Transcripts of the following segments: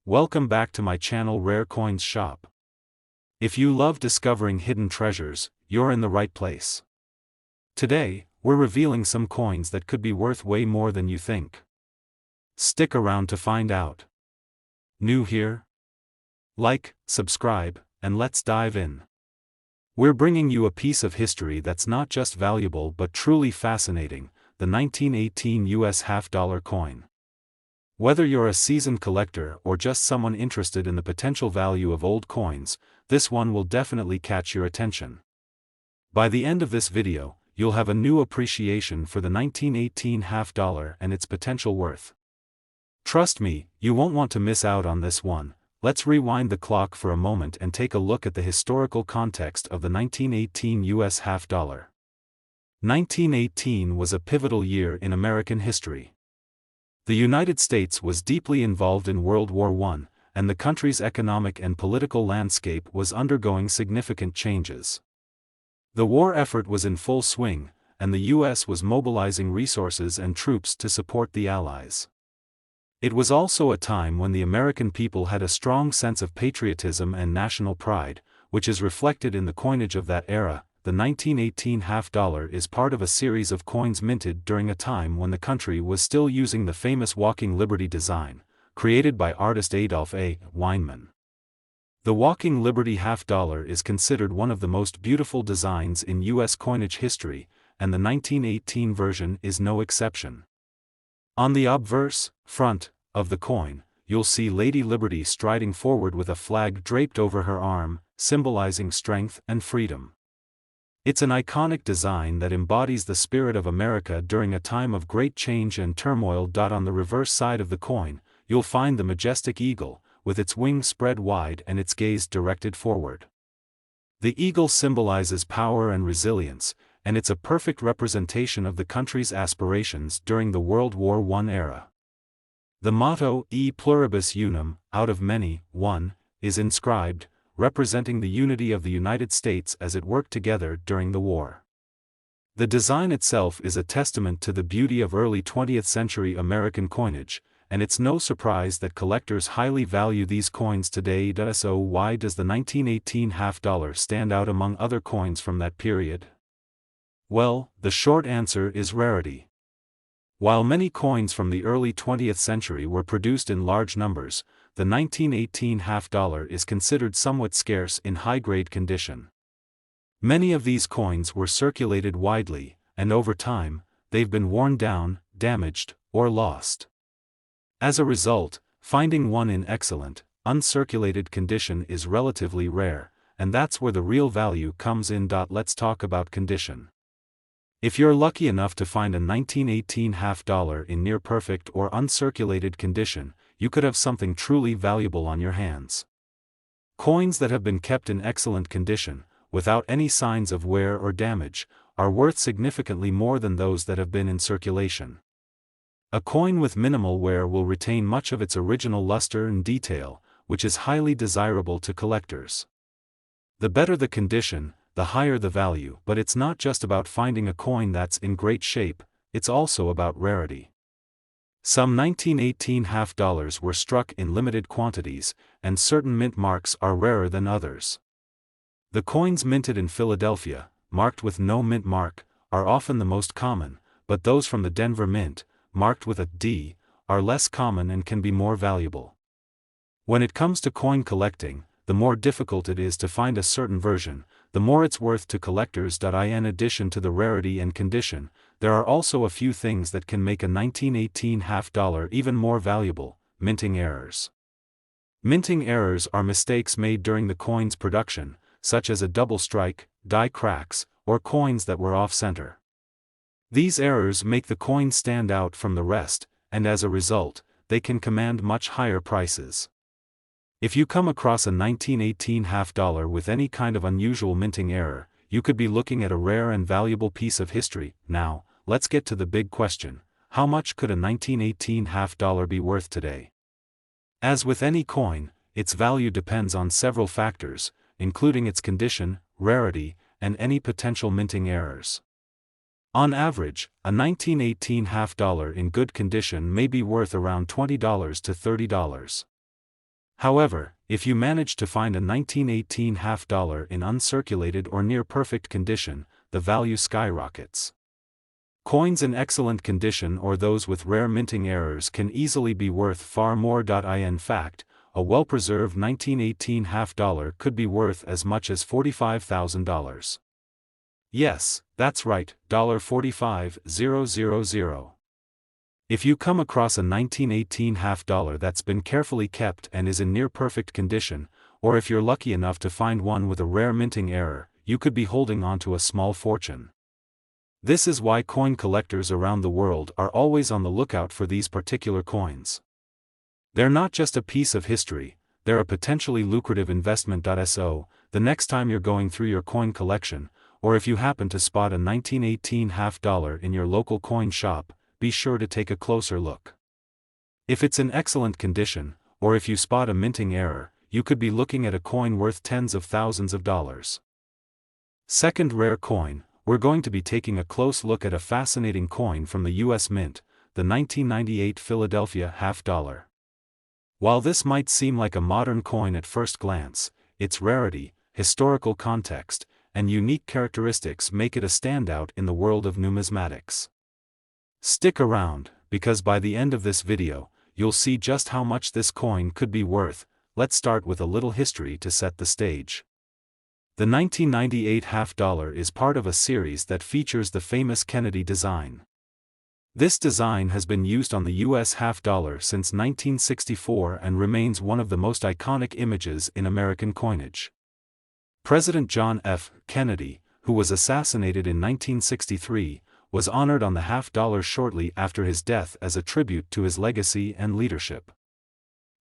Welcome back to my channel Rare Coins Shop. If you love discovering hidden treasures, you're in the right place. Today, we're revealing some coins that could be worth way more than you think. Stick around to find out. New here? Like, subscribe, and let's dive in. We're bringing you a piece of history that's not just valuable but truly fascinating, the 1918 US half-dollar coin. Whether you're a seasoned collector or just someone interested in the potential value of old coins, this one will definitely catch your attention. By the end of this video, you'll have a new appreciation for the 1918 half-dollar and its potential worth. Trust me, you won't want to miss out on this one. Let's rewind the clock for a moment and take a look at the historical context of the 1918 US half-dollar. 1918 was a pivotal year in American history. The United States was deeply involved in World War I, and the country's economic and political landscape was undergoing significant changes. The war effort was in full swing, and the U.S. was mobilizing resources and troops to support the Allies. It was also a time when the American people had a strong sense of patriotism and national pride, which is reflected in the coinage of that era. The 1918 half-dollar is part of a series of coins minted during a time when the country was still using the famous Walking Liberty design, created by artist Adolph A. Weinman. The Walking Liberty half-dollar is considered one of the most beautiful designs in U.S. coinage history, and the 1918 version is no exception. On the obverse, front, of the coin, you'll see Lady Liberty striding forward with a flag draped over her arm, symbolizing strength and freedom. It's an iconic design that embodies the spirit of America during a time of great change and turmoil. On the reverse side of the coin, you'll find the majestic eagle, with its wings spread wide and its gaze directed forward. The eagle symbolizes power and resilience, and it's a perfect representation of the country's aspirations during the World War I era. The motto, E pluribus unum, out of many, one, is inscribed, representing the unity of the United States as it worked together during the war. The design itself is a testament to the beauty of early 20th century American coinage, and it's no surprise that collectors highly value these coins today. So why does the 1918 half-dollar stand out among other coins from that period? Well, the short answer is rarity. While many coins from the early 20th century were produced in large numbers, the 1918 half-dollar is considered somewhat scarce in high-grade condition. Many of these coins were circulated widely, and over time, they've been worn down, damaged, or lost. As a result, finding one in excellent, uncirculated condition is relatively rare, and that's where the real value comes in. Let's talk about condition. If you're lucky enough to find a 1918 half-dollar in near-perfect or uncirculated condition, you could have something truly valuable on your hands. Coins that have been kept in excellent condition, without any signs of wear or damage, are worth significantly more than those that have been in circulation. A coin with minimal wear will retain much of its original luster and detail, which is highly desirable to collectors. The better the condition, the higher the value. But it's not just about finding a coin that's in great shape, it's also about rarity. Some 1918 half-dollars were struck in limited quantities, and certain mint marks are rarer than others. The coins minted in Philadelphia, marked with no mint mark, are often the most common, but those from the Denver Mint, marked with a D, are less common and can be more valuable. When it comes to coin collecting, the more difficult it is to find a certain version, the more it's worth to collectors. In addition to the rarity and condition, there are also a few things that can make a 1918 half-dollar even more valuable: minting errors. Minting errors are mistakes made during the coin's production, such as a double strike, die cracks, or coins that were off-center. These errors make the coin stand out from the rest, and as a result, they can command much higher prices. If you come across a 1918 half-dollar with any kind of unusual minting error, you could be looking at a rare and valuable piece of history. Now, let's get to the big question: how much could a 1918 half-dollar be worth today? As with any coin, its value depends on several factors, including its condition, rarity, and any potential minting errors. On average, a 1918 half-dollar in good condition may be worth around $20 to $30. However, if you manage to find a 1918 half dollar in uncirculated or near perfect condition, the value skyrockets. Coins in excellent condition or those with rare minting errors can easily be worth far more. In fact, a well-preserved 1918 half dollar could be worth as much as $45,000. Yes, that's right, $45,000. If you come across a 1918 half dollar that's been carefully kept and is in near perfect condition, or if you're lucky enough to find one with a rare minting error, you could be holding on to a small fortune. This is why coin collectors around the world are always on the lookout for these particular coins. They're not just a piece of history, they're a potentially lucrative investment. So, the next time you're going through your coin collection, or if you happen to spot a 1918 half dollar in your local coin shop, be sure to take a closer look. If it's in excellent condition, or if you spot a minting error, you could be looking at a coin worth tens of thousands of dollars. Second rare coin, we're going to be taking a close look at a fascinating coin from the US Mint, the 1998 Philadelphia half dollar. While this might seem like a modern coin at first glance, its rarity, historical context, and unique characteristics make it a standout in the world of numismatics. Stick around, because by the end of this video, you'll see just how much this coin could be worth. Let's start with a little history to set the stage. The 1998 half dollar is part of a series that features the famous Kennedy design. This design has been used on the US half dollar since 1964 and remains one of the most iconic images in American coinage. President John F. Kennedy, who was assassinated in 1963, was honored on the half dollar shortly after his death as a tribute to his legacy and leadership.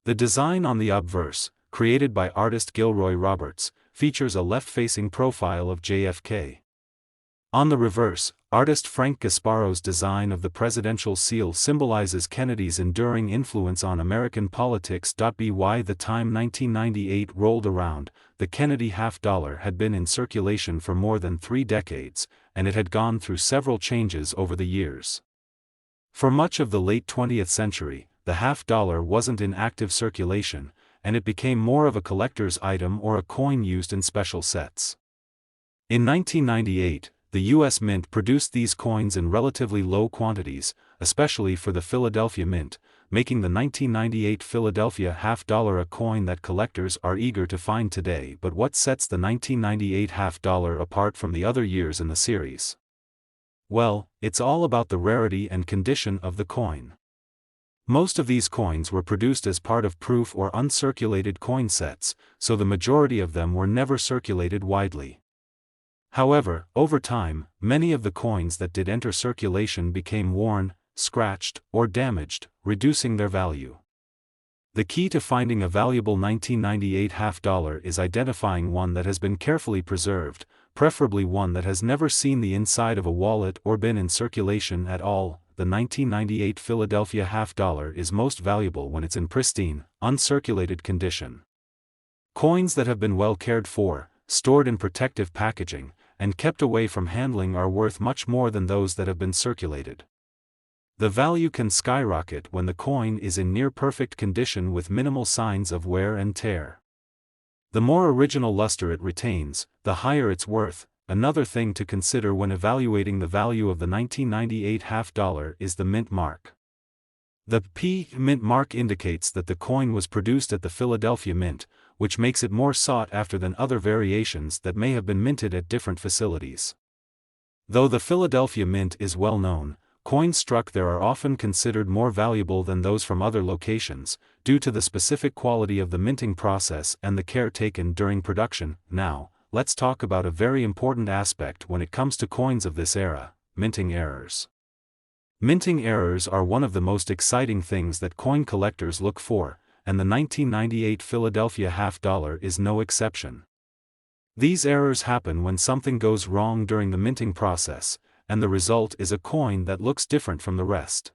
The design on the obverse, created by artist Gilroy Roberts, features a left-facing profile of JFK. On the reverse, artist Frank Gasparo's design of the presidential seal symbolizes Kennedy's enduring influence on American politics. By the time 1998 rolled around, the Kennedy half dollar had been in circulation for more than 3 decades, and it had gone through several changes over the years. For much of the late 20th century, the half dollar wasn't in active circulation, and it became more of a collector's item or a coin used in special sets. In 1998, the US Mint produced these coins in relatively low quantities, especially for the Philadelphia Mint, making the 1998 Philadelphia half dollar a coin that collectors are eager to find today. But what sets the 1998 half dollar apart from the other years in the series? Well, it's all about the rarity and condition of the coin. Most of these coins were produced as part of proof or uncirculated coin sets, so the majority of them were never circulated widely. However, over time, many of the coins that did enter circulation became worn, scratched, or damaged, reducing their value. The key to finding a valuable 1998 half dollar is identifying one that has been carefully preserved, preferably one that has never seen the inside of a wallet or been in circulation at all. The 1998 Philadelphia half dollar is most valuable when it's in pristine, uncirculated condition. Coins that have been well cared for, stored in protective packaging, and kept away from handling are worth much more than those that have been circulated. The value can skyrocket when the coin is in near-perfect condition with minimal signs of wear and tear. The more original luster it retains, the higher its worth. Another thing to consider when evaluating the value of the 1998 half dollar is the mint mark. The P mint mark indicates that the coin was produced at the Philadelphia Mint, which makes it more sought after than other variations that may have been minted at different facilities. Though the Philadelphia Mint is well known, coins struck there are often considered more valuable than those from other locations, due to the specific quality of the minting process and the care taken during production. Now, let's talk about a very important aspect when it comes to coins of this era: minting errors. Minting errors are one of the most exciting things that coin collectors look for, and the 1998 Philadelphia half dollar is no exception. These errors happen when something goes wrong during the minting process, and the result is a coin that looks different from the rest.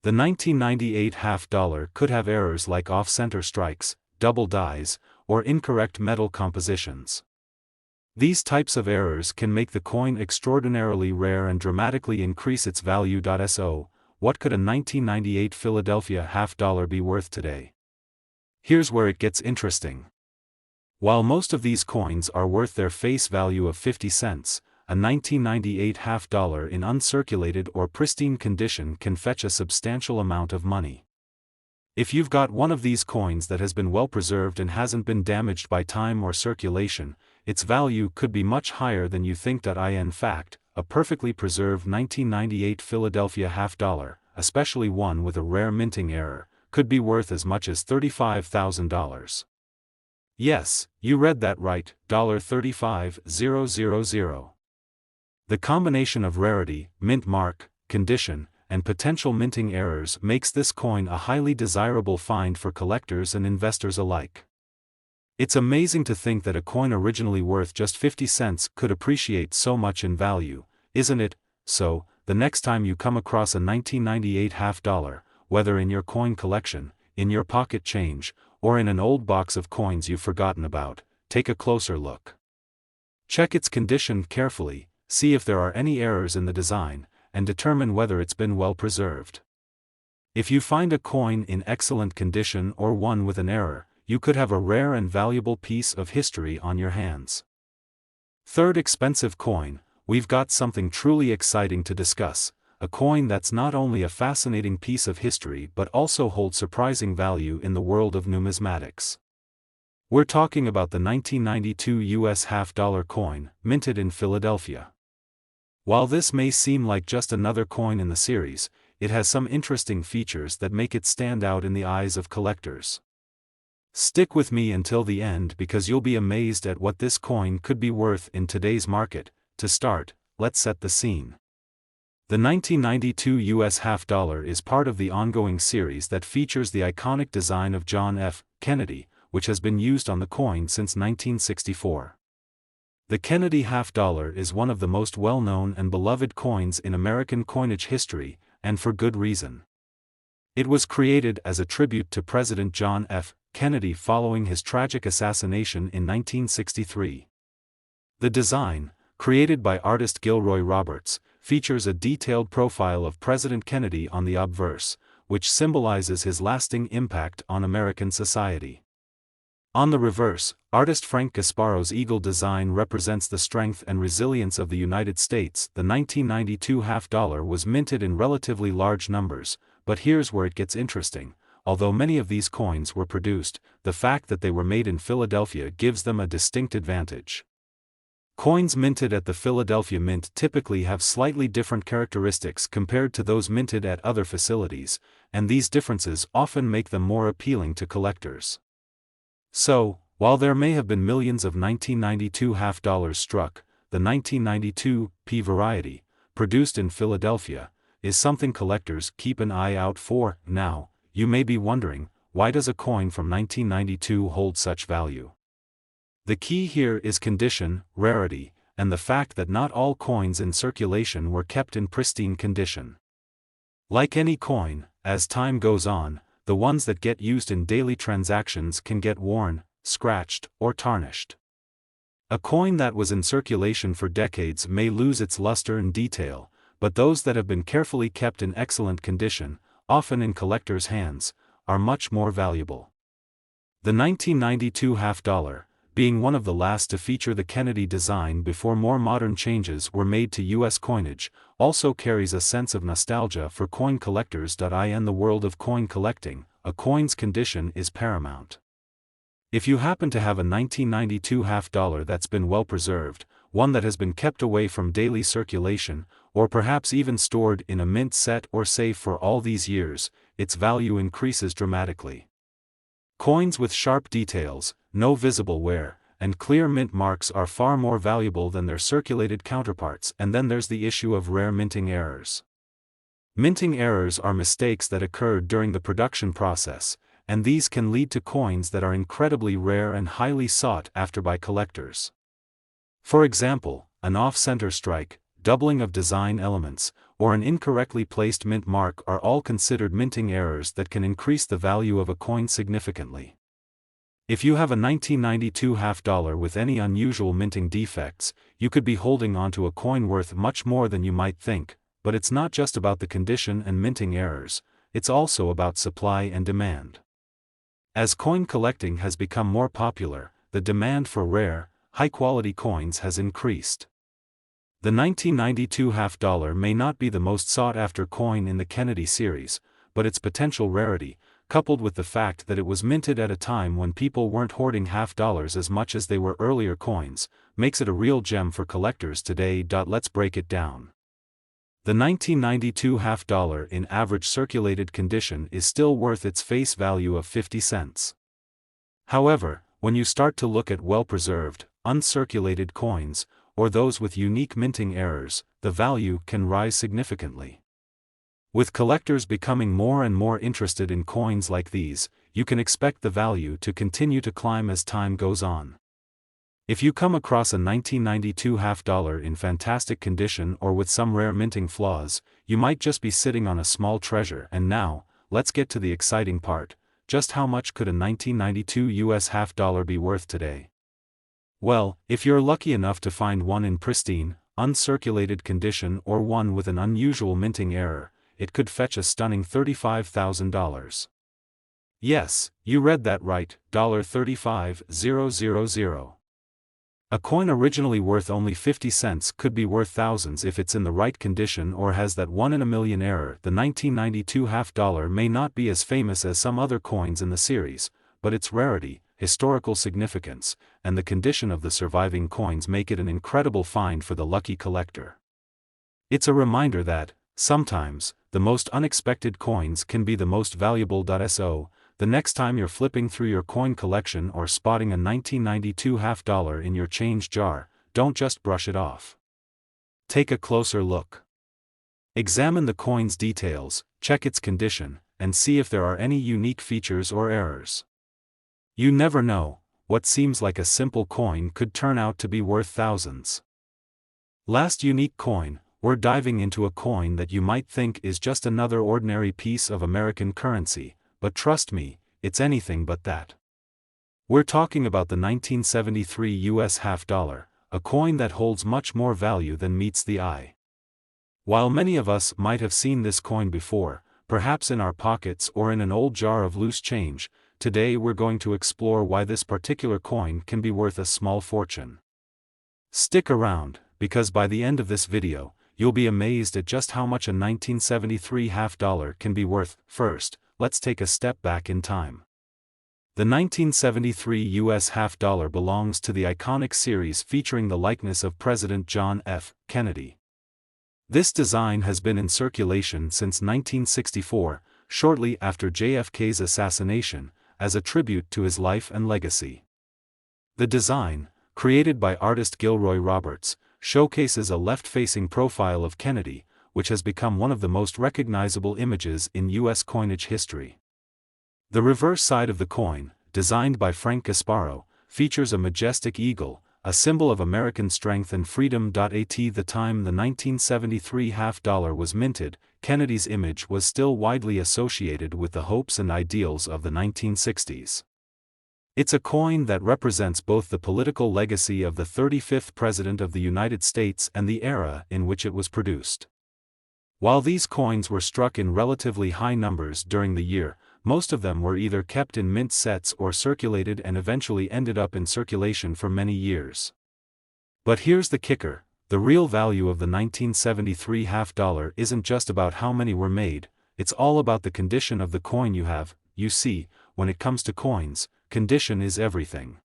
The 1998 half dollar could have errors like off-center strikes, double dies, or incorrect metal compositions. These types of errors can make the coin extraordinarily rare and dramatically increase its value. So, what could a 1998 Philadelphia half dollar be worth today? Here's where it gets interesting. While most of these coins are worth their face value of 50 cents, a 1998 half-dollar in uncirculated or pristine condition can fetch a substantial amount of money. If you've got one of these coins that has been well preserved and hasn't been damaged by time or circulation, its value could be much higher than you think. In fact, a perfectly preserved 1998 Philadelphia half-dollar, especially one with a rare minting error, could be worth as much as $35,000. Yes, you read that right, $35,000. The combination of rarity, mint mark, condition, and potential minting errors makes this coin a highly desirable find for collectors and investors alike. It's amazing to think that a coin originally worth just 50 cents could appreciate so much in value, isn't it? So, the next time you come across a 1998 half-dollar, whether in your coin collection, in your pocket change, or in an old box of coins you've forgotten about, take a closer look. Check its condition carefully, see if there are any errors in the design, and determine whether it's been well preserved. If you find a coin in excellent condition or one with an error, you could have a rare and valuable piece of history on your hands. Third expensive coin, we've got something truly exciting to discuss, a coin that's not only a fascinating piece of history but also holds surprising value in the world of numismatics. We're talking about the 1992 US half-dollar coin, minted in Philadelphia. While this may seem like just another coin in the series, it has some interesting features that make it stand out in the eyes of collectors. Stick with me until the end because you'll be amazed at what this coin could be worth in today's market. To start, let's set the scene. The 1992 US half-dollar is part of the ongoing series that features the iconic design of John F. Kennedy, which has been used on the coin since 1964. The Kennedy half-dollar is one of the most well-known and beloved coins in American coinage history, and for good reason. It was created as a tribute to President John F. Kennedy following his tragic assassination in 1963. The design, created by artist Gilroy Roberts, features a detailed profile of President Kennedy on the obverse, which symbolizes his lasting impact on American society. On the reverse, artist Frank Gasparo's eagle design represents the strength and resilience of the United States. The 1992 half-dollar was minted in relatively large numbers, but here's where it gets interesting. Although many of these coins were produced, the fact that they were made in Philadelphia gives them a distinct advantage. Coins minted at the Philadelphia Mint typically have slightly different characteristics compared to those minted at other facilities, and these differences often make them more appealing to collectors. So, while there may have been millions of 1992 half-dollars struck, the 1992 P variety, produced in Philadelphia, is something collectors keep an eye out for. Now, you may be wondering, why does a coin from 1992 hold such value? The key here is condition, rarity, and the fact that not all coins in circulation were kept in pristine condition. Like any coin, as time goes on, the ones that get used in daily transactions can get worn, scratched, or tarnished. A coin that was in circulation for decades may lose its luster and detail, but those that have been carefully kept in excellent condition, often in collectors' hands, are much more valuable. The 1992 half-dollar, being one of the last to feature the Kennedy design before more modern changes were made to U.S. coinage, also carries a sense of nostalgia for coin collectors. In the world of coin collecting, a coin's condition is paramount. If you happen to have a 1992 half-dollar that's been well preserved, one that has been kept away from daily circulation, or perhaps even stored in a mint set or safe for all these years, its value increases dramatically. Coins with sharp details, no visible wear, and clear mint marks are far more valuable than their circulated counterparts. And then there's the issue of rare minting errors. Minting errors are mistakes that occurred during the production process, and these can lead to coins that are incredibly rare and highly sought after by collectors. For example, an off-center strike, doubling of design elements, or an incorrectly placed mint mark are all considered minting errors that can increase the value of a coin significantly. If you have a 1992 half-dollar with any unusual minting defects, you could be holding onto a coin worth much more than you might think. But it's not just about the condition and minting errors, it's also about supply and demand. As coin collecting has become more popular, the demand for rare, high-quality coins has increased. The 1992 half dollar may not be the most sought-after coin in the Kennedy series, but its potential rarity, coupled with the fact that it was minted at a time when people weren't hoarding half dollars as much as they were earlier coins, makes it a real gem for collectors today. Let's break it down. The 1992 half dollar in average circulated condition is still worth its face value of 50 cents. However, when you start to look at well-preserved, uncirculated coins, or those with unique minting errors, the value can rise significantly. With collectors becoming more and more interested in coins like these, you can expect the value to continue to climb as time goes on. If you come across a 1992 half dollar in fantastic condition or with some rare minting flaws, you might just be sitting on a small treasure. And now, let's get to the exciting part. Just how much could a 1992 US half dollar be worth today? Well, if you're lucky enough to find one in pristine, uncirculated condition or one with an unusual minting error, it could fetch a stunning $35,000. Yes, you read that right, $35,000. A coin originally worth only 50 cents could be worth thousands if it's in the right condition or has that 1 in a million error. The 1992 half dollar may not be as famous as some other coins in the series, but its rarity, historical significance, and the condition of the surviving coins make it an incredible find for the lucky collector. It's a reminder that, sometimes, the most unexpected coins can be the most valuable. So, the next time you're flipping through your coin collection or spotting a 1992 half dollar in your change jar, don't just brush it off. Take a closer look. Examine the coin's details, check its condition, and see if there are any unique features or errors. You never know, what seems like a simple coin could turn out to be worth thousands. Last unique coin, we're diving into a coin that you might think is just another ordinary piece of American currency, but trust me, it's anything but that. We're talking about the 1973 US half dollar, a coin that holds much more value than meets the eye. While many of us might have seen this coin before, perhaps in our pockets or in an old jar of loose change, today we're going to explore why this particular coin can be worth a small fortune. Stick around, because by the end of this video, you'll be amazed at just how much a 1973 half dollar can be worth. First, let's take a step back in time. The 1973 US half dollar belongs to the iconic series featuring the likeness of President John F. Kennedy. This design has been in circulation since 1964, shortly after JFK's assassination, as a tribute to his life and legacy. The design, created by artist Gilroy Roberts, showcases a left-facing profile of Kennedy, which has become one of the most recognizable images in U.S. coinage history. The reverse side of the coin, designed by Frank Gasparo, features a majestic eagle, a symbol of American strength and freedom. At the time the 1973 half dollar was minted, Kennedy's image was still widely associated with the hopes and ideals of the 1960s. It's a coin that represents both the political legacy of the 35th President of the United States and the era in which it was produced. While these coins were struck in relatively high numbers during the year, most of them were either kept in mint sets or circulated and eventually ended up in circulation for many years. But here's the kicker, the real value of the 1973 half dollar isn't just about how many were made, it's all about the condition of the coin you have. You see, when it comes to coins, condition is everything.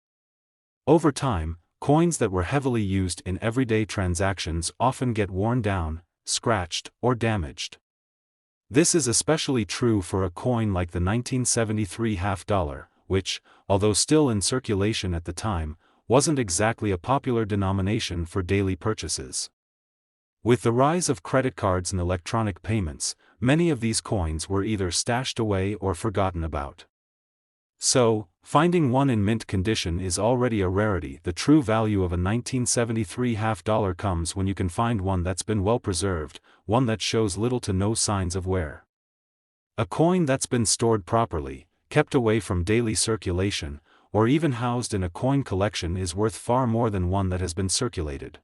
Over time, coins that were heavily used in everyday transactions often get worn down, scratched, or damaged. This is especially true for a coin like the 1973 half dollar, which, although still in circulation at the time, wasn't exactly a popular denomination for daily purchases. With the rise of credit cards and electronic payments, many of these coins were either stashed away or forgotten about. So, finding one in mint condition is already a rarity. The true value of a 1973 half dollar comes when you can find one that's been well preserved, one that shows little to no signs of wear. A coin that's been stored properly, kept away from daily circulation, or even housed in a coin collection is worth far more than one that has been circulated.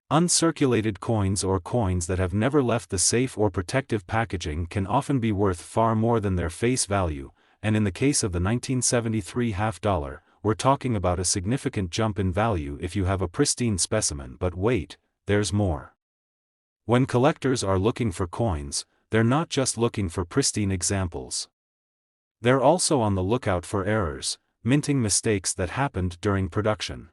Uncirculated coins or coins that have never left the safe or protective packaging can often be worth far more than their face value, and in the case of the 1973 half-dollar, we're talking about a significant jump in value if you have a pristine specimen. But wait, there's more. When collectors are looking for coins, they're not just looking for pristine examples. They're also on the lookout for errors, minting mistakes that happened during production.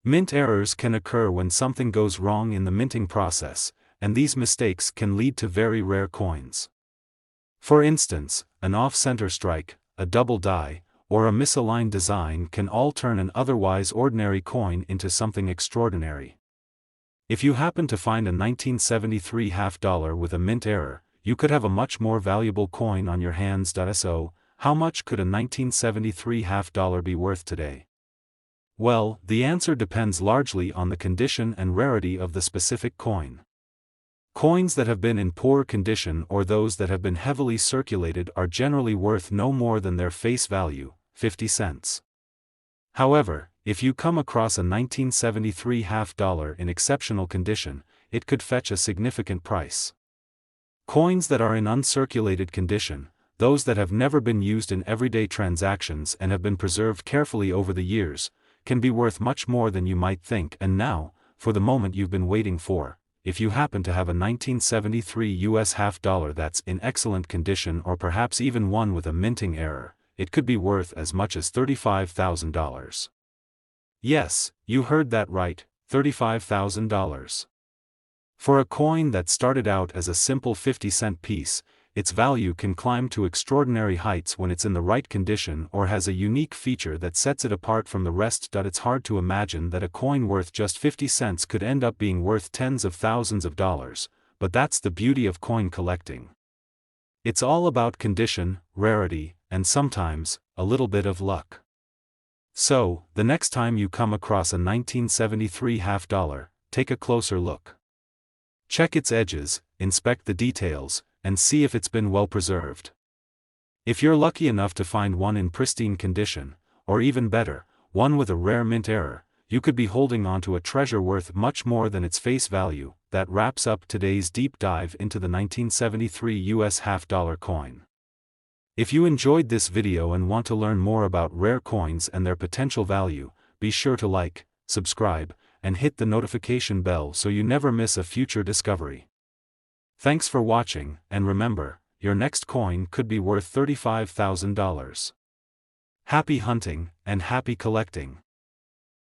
Mint errors can occur when something goes wrong in the minting process, and these mistakes can lead to very rare coins. For instance, an off-center strike, a double die, or a misaligned design can all turn an otherwise ordinary coin into something extraordinary. If you happen to find a 1973 half-dollar with a mint error, you could have a much more valuable coin on your hands. So, how much could a 1973 half-dollar be worth today? Well, the answer depends largely on the condition and rarity of the specific coin. Coins that have been in poor condition or those that have been heavily circulated are generally worth no more than their face value, 50 cents. However, if you come across a 1973 half-dollar in exceptional condition, it could fetch a significant price. Coins that are in uncirculated condition, those that have never been used in everyday transactions and have been preserved carefully over the years, can be worth much more than you might think. And now, for the moment you've been waiting for. If you happen to have a 1973 US half-dollar that's in excellent condition, or perhaps even one with a minting error, it could be worth as much as $35,000. Yes, you heard that right, $35,000. For a coin that started out as a simple 50-cent piece, its value can climb to extraordinary heights when it's in the right condition or has a unique feature that sets it apart from the rest. It's hard to imagine that a coin worth just 50 cents could end up being worth tens of thousands of dollars, but that's the beauty of coin collecting. It's all about condition, rarity, and sometimes, a little bit of luck. So, the next time you come across a 1973 half-dollar, take a closer look. Check its edges, inspect the details, and see if it's been well preserved. If you're lucky enough to find one in pristine condition, or even better, one with a rare mint error, you could be holding on to a treasure worth much more than its face value. That wraps up today's deep dive into the 1973 US half-dollar coin. If you enjoyed this video and want to learn more about rare coins and their potential value, be sure to like, subscribe, and hit the notification bell so you never miss a future discovery. Thanks for watching, and remember, your next coin could be worth $35,000. Happy hunting, and happy collecting!